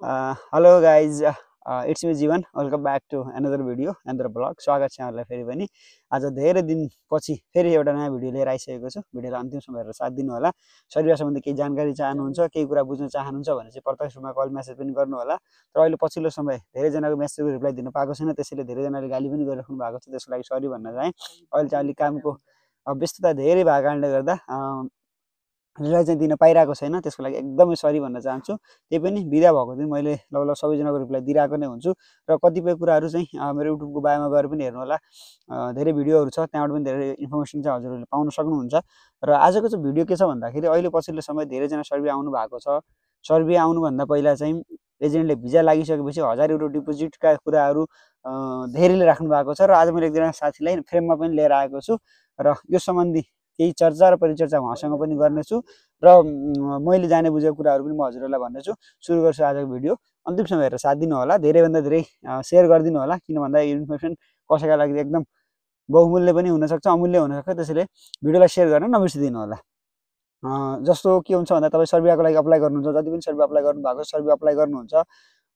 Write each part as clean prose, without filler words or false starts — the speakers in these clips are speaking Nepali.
Hello guys, it's me Jeevan. Welcome back to another video, another vlog. स्वागत छ यहाँलाई फेरि पनि। आज धेरै दिनपछि फेरि एउटा नयाँ भिडियो लिएर आइसकेको छु। भिडियोलाई अन्तिमसम्म हेरेर साथ दिनु होला। शरीर सम्बन्धी केही जानकारी चाहनुहुन्छ, केही कुरा बुझ्न चाहनुहुन्छ भने चाहिँ प्रत्यक्ष रूपमा कल मेसेज पनि गर्नु होला। तर अहिले पछिल्लो समय धेरैजनाको मेसेजको रिप्लाई दिन पाएको छैन, त्यसैले धेरैजनाले गाली पनि गरिराख्नु भएको छ। त्यसको लागि सरी भन्न चाहेँ। अहिले चाहिँ अलिक कामको व्यस्तता धेरै भएको कारणले गर्दा रिप्लाई चाहिँ दिन पाइरहेको छैन, त्यसको लागि एकदमै सरी भन्न चाहन्छु। त्यही पनि बिदा भएको दिन मैले लगभग सबैजनाको रिप्लाई दिइरहेको नै हुन्छु र कतिपय कुराहरू चाहिँ मेरो युट्युबको बायोमा गएर पनि हेर्नु होला। धेरै भिडियोहरू छ, त्यहाँबाट पनि धेरै इन्फर्मेसन चाहिँ हजुरहरूले पाउन सक्नुहुन्छ। र आजको चाहिँ भिडियो के छ भन्दाखेरि अहिले पछिल्लो समय धेरैजना सर्वे आउनु भएको छ। सर्वे आउनुभन्दा पहिला चाहिँ एजेन्टले भिजा लागिसकेपछि 1000 युरो डिपोजिटका कुराहरू धेरैले राख्नु भएको छ र आज मैले एकजना साथीलाई फ्रेममा पनि लिएर आएको छु र यो सम्बन्धी केही चर्चा र परिचर्चा उहाँसँग पनि गर्नेछु र मैले जाने बुझेको कुराहरू पनि म हजुरहरूलाई भन्नेछु। सुरु गर्छु आजको भिडियो। अन्तिमसम्म हेरेर साथ दिनु होला। धेरैभन्दा धेरै सेयर गरिदिनु होला, किन भन्दा यो इन्फर्मेसन कसैका लागि एकदम बहुमूल्य पनि हुनसक्छ, अमूल्य हुनसक्छ। त्यसैले भिडियोलाई सेयर गर्न नबिर्सिदिनु होला। जस्तो के हुन्छ भन्दा तपाईँ सर्बियाको लागि अप्लाई गर्नुहुन्छ, जति पनि सर्वे अप्लाई गर्नुभएको सर्वे अप्लाई गर्नुहुन्छ,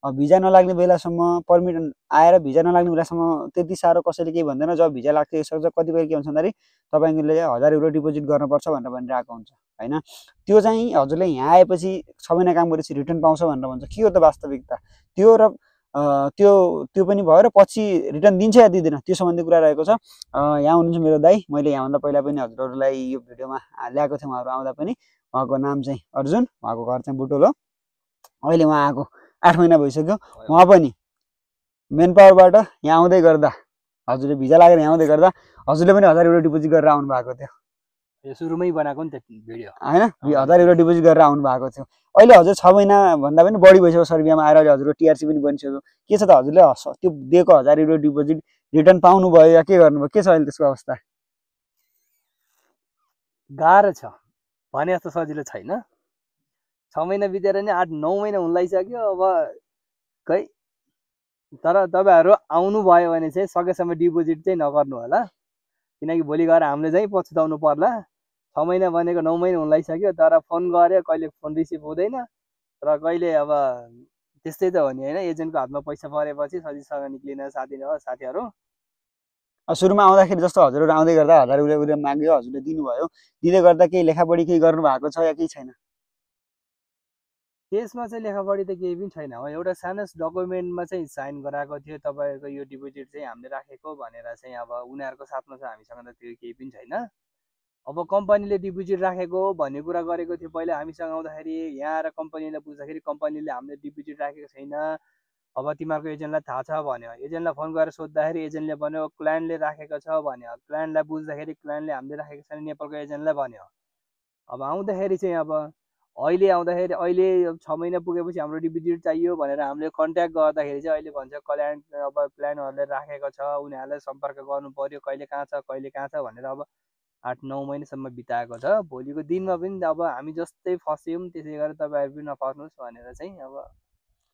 भिजा नलाग्ने बेलासम्म पर्मिट आएर भिजा नलाग्ने बेलासम्म त्यति साह्रो कसैले केही भन्दैन। जब भिजा लाग्छ कतिपय के हुन्छ भन्दाखेरि तपाईँले 1000 युरो डिपोजिट गर्नुपर्छ भनेर भनिरहेको हुन्छ होइन। त्यो चाहिँ हजुरले यहाँ आएपछि 6 महिना काम गरेपछि रिटर्न पाउँछ भनेर भन्छ। के हो त वास्तविकता त्यो? र त्यो पनि भयो र पछि रिटर्न दिन्छ या दिँदैन त्यो सम्बन्धी कुरा रहेको छ। यहाँ हुनुहुन्छ मेरो दाइ। मैले यहाँभन्दा पहिला पनि हजुरहरूलाई यो भिडियोमा ल्याएको थिएँ। उहाँहरू आउँदा पनि उहाँको नाम चाहिँ अर्जुन, उहाँको घर चाहिँ बुटोल हो। अहिले उहाँ आएको 8 महिना भइसक्यो। उहाँ पनि मेन पावरबाट यहाँ आउँदै गर्दा हजुरले भिजा लागेर यहाँ आउँदै गर्दा हजुरले पनि 1000 युरो डिपोजिट गरेर आउनु भएको थियो। यो सुरुमै बनाएको नि त भिडियो हैन, 1000 युरो डिपोजिट गरेर आउनु भएको थियो। अहिले हजुर 6 महिना भन्दा पनि बढी भइसक्यो सर्बियामा आएर। अहिले हजुरको टिआरसी पनि बनिसक्यो। के छ त हजुरले त्यो दिएको 1000 युरो डिपोजिट रिटर्न पाउनु भयो या के गर्नुभयो? के छ अहिले त्यसको अवस्था? गाह्रो छ भने जस्तो सजिलो छैन। 6 महिना बितेर नि 8-9 महिना हुन लागिसक्यो अब खै। तर तपाईहरु आउनु भयो भने चाहिँ सकेसम्म डिपोजिट चाहिँ नगर्नु होला, किनकि भोलि गएर हामीले चाहिँ पछुताउनु पर्ला। 6 महिना भनेको 9 महिना हुन लागिसक्यो, तर फोन गरे कहिले फोन रिसिभ हुँदैन र कहिले अब त्यस्तै त हो नि हैन। एजेन्टको हातमा पैसा परेपछि सजिलोसँग निक्लिन साथीहरु। सुरुमा आउँदाखेरि जस्तो हजुरहरु आउँदै गर्दा 1000 युरो माग्यो, हजुरले दिनुभयो। दिँदै गर्दा केही लेखापढी केही गर्नु भएको छ या केही छैन? त्यसमा चाहिँ लेखापढी त केही पनि छैन। एउटा सानो डकुमेन्टमा चाहिँ साइन गराएको थियो, तपाईहरुको यो डिपोजिट चाहिँ हामीले राखेको भनेर चाहिँ। अब उनीहरुको साथमा छ, हामीसँग त त्यो केही पनि छैन। अब कम्पनीले डिपोजिट राखेको भन्ने कुरा गरेको थियो पहिला हामीसँग आउँदाखेरि। यहाँ आएर कम्पनीले बुझ्दाखेरि कम्पनीले हामीले डिपोजिट राखेको छैन, अब तिमीहरुको एजेन्टलाई थाहा छ भन्यो। एजेन्टलाई फोन गरेर सोध्दाखेरि एजेन्टले भन्यो क्लायन्टले राखेको छ भन्यो। क्लायन्टलाई बुझ्दाखेरि क्लायन्टले हामीले राखेको छैन, नेपालको एजेन्टलाई भन्यो। अब आउँदाखेरि चाहिँ अब अहिले आउँदाखेरि अहिले 6 महिना पुगेपछि हाम्रो डिपोजिट चाहियो भनेर हामीले कन्ट्याक्ट गर्दाखेरि चाहिँ अहिले भन्छ क्लायन्ट अब क्लायन्टहरूले राखेको छ, उनीहरूलाई सम्पर्क गर्नु पर्यो, कहिले कहाँ छ भनेर। अब 8-9 महिनासम्म बिताएको छ। भोलिको दिनमा पनि अब हामी जस्तै फस्यौँ, त्यसै गरेर तपाईहरु पनि नफस्नुस् भनेर चाहिँ अब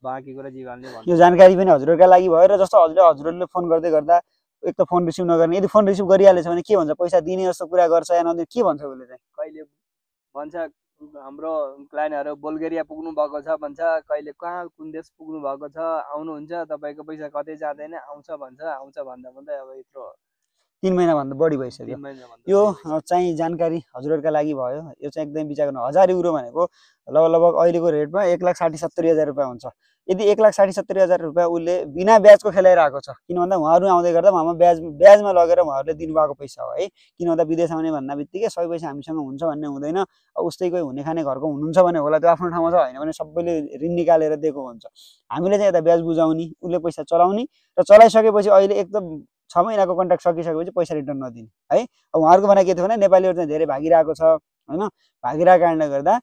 बाँकी कुरा जीवनले भन्छ। यो जानकारी पनि हजुरहरुका लागि भयो। र जस्तो हजुरहरूले फोन गर्दै गर्दा एक त फोन रिसिभ नगर्ने, यदि फोन रिसिभ गरिहालेछ भने के भन्छ? पैसा दिने जस्तो कुरा गर्छ या नदिने के भन्छ उसले चाहिँ? कहिले भन्छ हाम्रो क्लायन्टहरु बुल्गेरिया पुग्नु भएको छ भन्छ, कहिले कहाँ कुन देश पुग्नु भएको छ, आउनुहुन्छ तपाईको पैसा कतै जाँदैन, आउँछ भन्छ। आउँछ भन्दा भन्दै अब यत्रो 3 महिना भन्दा बढी भइसक्यो। यो चाहिँ जानकारी हजुरहरुका लागि भयो। यो चाहिँ एकदम विचार गर्नु। 1000 युरो भनेको लगभग अहिलेको रेटमा 1,60,70,000 रुपैयाँ हुन्छ। यदि 1,60,70,000 रुपैयाँ उसले बिना ब्याजको खेलाइरहेको छ, किन भन्दा उहाँहरू आउँदै गर्दा उहाँमा ब्याजमा लगेर उहाँहरूले दिनुभएको पैसा हो है। किन भन्दा विदेश आउने भन्दा बित्तिकै सबै पैसा हामीसँग हुन्छ भन्ने हुँदैन। उस्तै कोही हुने खाने घरको हुनुहुन्छ भने होला, त्यो आफ्नो ठाउँमा छ, होइन भने सबैले ऋण निकालेर दिएको हुन्छ। हामीले चाहिँ यता ब्याज बुझाउने, उसले पैसा चलाउने र चलाइसकेपछि अहिले एकदम 6 महिनाको कन्ट्र्याक्ट सकिसकेपछि पैसा रिटर्न नदिने है। अब उहाँहरूको भनाइ के थियो भने नेपालीहरु चाहिँ धेरै भागिरहेको छ हैन। भागिरहेको कारणले गर्दा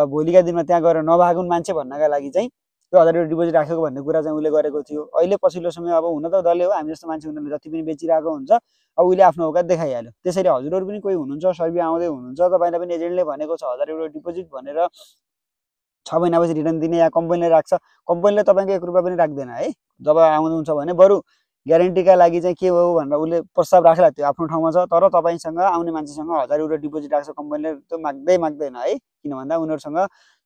भोलिका दिनमा त्यहाँ गएर नभागुन् मान्छे भन्नका लागि चाहिँ त्यो 1000 युरो डिपोजिट राखेको भन्ने कुरा चाहिँ उसले गरेको थियो। अहिले पछिल्लो समय अब हुन त दलले हो, हामी जस्तो मान्छे उनीहरूले जति पनि बेचिरहेको हुन्छ, अब उसले आफ्नो औकात देखाइहाल्यो। त्यसैले हजुरहरु पनि कोही हुनुहुन्छ सर्बिया आउँदै हुनुहुन्छ, तपाईलाई पनि एजेन्टले भनेको छ 1000 युरो डिपोजिट भनेर 6 महिनापछि रिटर्न दिने, या कम्पनीले राख्छ। कम्पनीले तपाईको 1 रुपैयाँ पनि राख्दैन है। जब आउनुहुन्छ भने बरु ग्यारेन्टीका लागि चाहिँ के हो भनेर उसले प्रस्ताव राखेला, त्यो आफ्नो ठाउँमा छ। तर तपाईसँग आउने मान्छेसँग 1000 युरो डिपोजिट राख्छ कम्पनीले, त्यो माग्दैन है। किन भन्दा उनीहरुसँग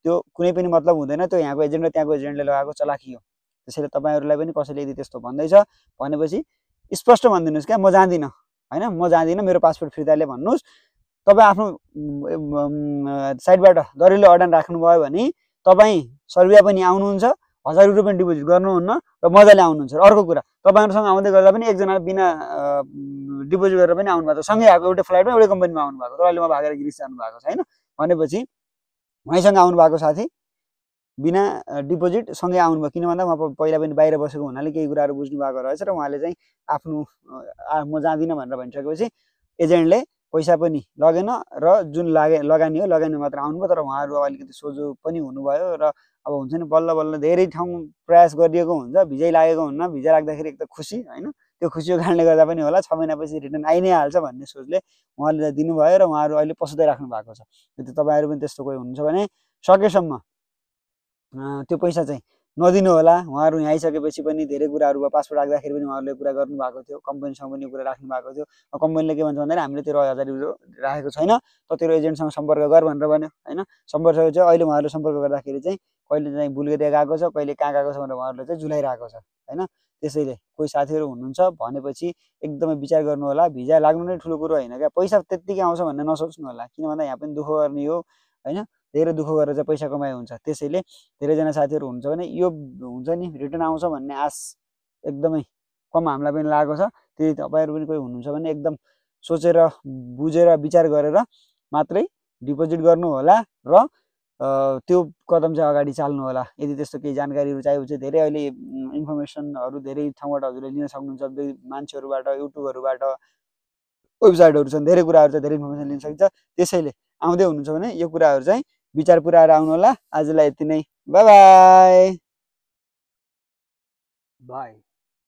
त्यो कुनै पनि मतलब हुँदैन, त्यो यहाँको एजेन्ट र त्यहाँको एजेन्टले लगाएको चलाखी हो। त्यसैले तपाईँहरूलाई पनि कसैले यदि त्यस्तो भन्दैछ भनेपछि स्पष्ट भनिदिनुहोस् क्या, म जाँदिनँ होइन, म जाँदिनँ, मेरो पासपोर्ट फिर्ताले भन्नुहोस्। तपाईँ आफ्नो साइडबाट दरिलो अडान राख्नुभयो भने तपाईँ सर्बिया पनि आउनुहुन्छ, 1000 रुपियाँ डिपोजिट गर्नुहुन्न र मजाले आउनुहुन्छ। र अर्को कुरा, तपाईँहरूसँग आउँदै गर्दा पनि एकजना बिना डिपोजिट गरेर पनि आउनु भएको छ, सँगै आएको, एउटै फ्लाइटमा एउटै कम्पनीमा आउनु भएको, तर अहिले म भागेर ग्रिस जानु भएको छैन भनेपछि उहाँसँग आउनु भएको साथी बिना डिपोजिट सँगै आउनुभयो। किन भन्दा म पहिला पनि बाहिर बसेको हुनाले केही कुराहरू बुझ्नु भएको रहेछ र उहाँले चाहिँ आफ्नो म जाँदिनँ भनेर भनिसकेपछि एजेन्टले पैसा पनि लगेन र जुन लगानी हो लगानी मात्र आउनुभयो। तर उहाँहरू अलिकति सोझो पनि हुनुभयो र अब हुन्छ नि बल्ल बल्ल धेरै ठाउँ प्रयास गरिएको हुन्छ, भिजै लागेको हुन्न, भिजा लाग्दाखेरि एकदम खुसी होइन, त्यो खुसीको कारणले गर्दा पनि होला 6 महिनापछि रिटर्न आइ नै हाल्छ भन्ने सोचले उहाँले दिनुभयो र उहाँहरू अहिले पछुताइ राख्नु भएको छ। यदि तपाईँहरू पनि त्यस्तो कोही हुनुहुन्छ भने सकेसम्म त्यो पैसा चाहिँ नदिनु होला। उहाँहरू यहाँ आइसकेपछि पनि धेरै कुराहरू भयो, पासपोर्ट राख्दाखेरि पनि उहाँहरूले कुरा गर्नुभएको थियो, कम्पनीसँग पनि कुरा राख्नु भएको थियो। कम्पनीले के भन्छ भन्दाखेरि हामीले तेरो 1000 रुपियाँ राखेको छैन, त तेरो एजेन्टसँग सम्पर्क गर भनेर भन्यो होइन। सम्पर्क चाहिँ अहिले उहाँहरूले सम्पर्क गर्दाखेरि चाहिँ कहिले चाहिँ बुल्गेरिया गएको छ, कहिले कहाँ गएको छ भनेर उहाँहरूले चाहिँ जुलाइरहेको छ होइन। त्यसैले कोही साथीहरू हुनुहुन्छ भनेपछि एकदमै विचार गर्नु होला। भिजा लाग्नु नै ठुलो कुरो होइन क्या, पैसा त्यत्तिकै आउँछ भन्ने नसोच्नु होला। किन भन्दा यहाँ पनि दुःख गर्ने हो होइन, धेरै दुःख गरेर चाहिँ पैसा कमाइ हुन्छ। त्यसैले धेरैजना साथीहरू हुन्छ भने यो हुन्छ नि रिटर्न आउँछ भन्ने आश एकदमै कम हामीलाई पनि लागेको छ। त्यही तपाईँहरू पनि कोही हुनुहुन्छ भने एकदम सोचेर बुझेर विचार गरेर मात्रै डिपोजिट गर्नु होला र त्यो कदम चाहिँ अगाडि चाल्नु होला। यदि त्यस्तो केही जानकारीहरू चाहियो भने धेरै अहिले इन्फर्मेसनहरू धेरै ठाउँबाट हजुरले लिन सक्नुहुन्छ, मान्छेहरूबाट, युट्युबहरूबाट, वेबसाइटहरू छन्, धेरै कुराहरू चाहिँ धेरै इन्फर्मेसन लिन सकिन्छ। त्यसैले आउँदै हुनुहुन्छ भने यो कुराहरू चाहिँ विचार पुऱ्याएर आउनु होला। आजलाई यति नै, बाई बाई।